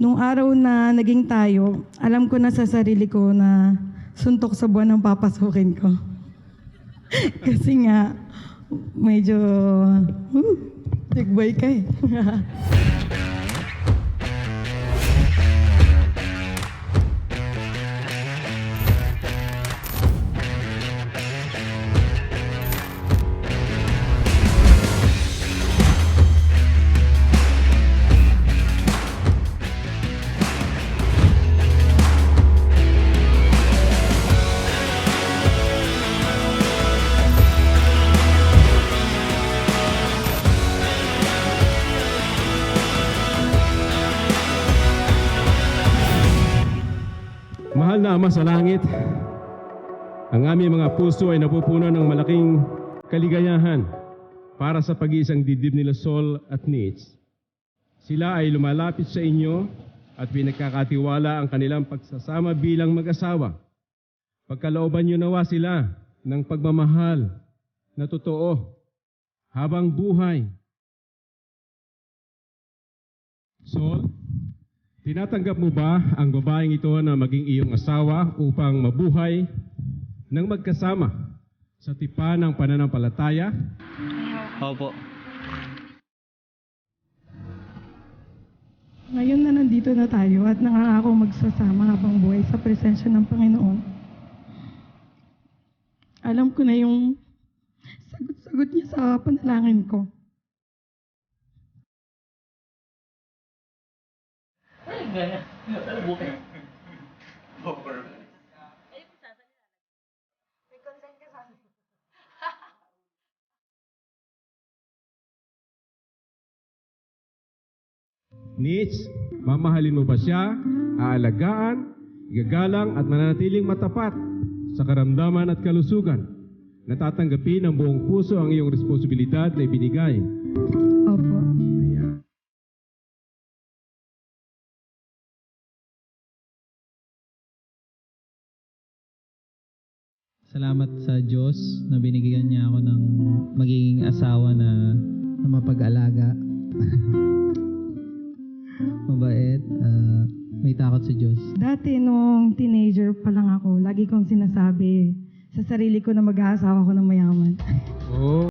Nung araw na naging tayo, alam ko na sa sarili ko na suntok sa buwan ang papasukin ko. Kasi nga, medyo, tikboy ka eh. Mahal na Ama sa langit, ang aming mga puso ay napupuno ng malaking kaligayahan para sa pag-iisang dibdib nila Sol at Nitz. Sila ay lumalapit sa inyo at pinagkakatiwala ang kanilang pagsasama bilang mag-asawa. Pagkalooban niyo nawa sila ng pagmamahal na totoo habang buhay. Sol, tinatanggap mo ba ang babaeng ito na maging iyong asawa upang mabuhay ng magkasama sa tipan ng pananampalataya? Opo. Ngayon na nandito na tayo at nangangako magsasama habang buhay sa presensya ng Panginoon. Alam ko na yung sagot-sagot niya sa panalangin ko. Nitz, mamahalin mo ba siya, aalagaan, igagalang at mananatiling matapat sa karamdaman at kalusugan? Natatanggapin ng buong puso ang iyong responsibilidad na ibinigay. Opo. Ayan. Salamat sa Diyos na binigyan niya ako ng magiging asawa na mapag-alaga. Mabait, may takot sa Diyos. Dati nung teenager pa lang ako, lagi kong sinasabi sa sarili ko na mag-aasawa ko ng mayaman. Oo.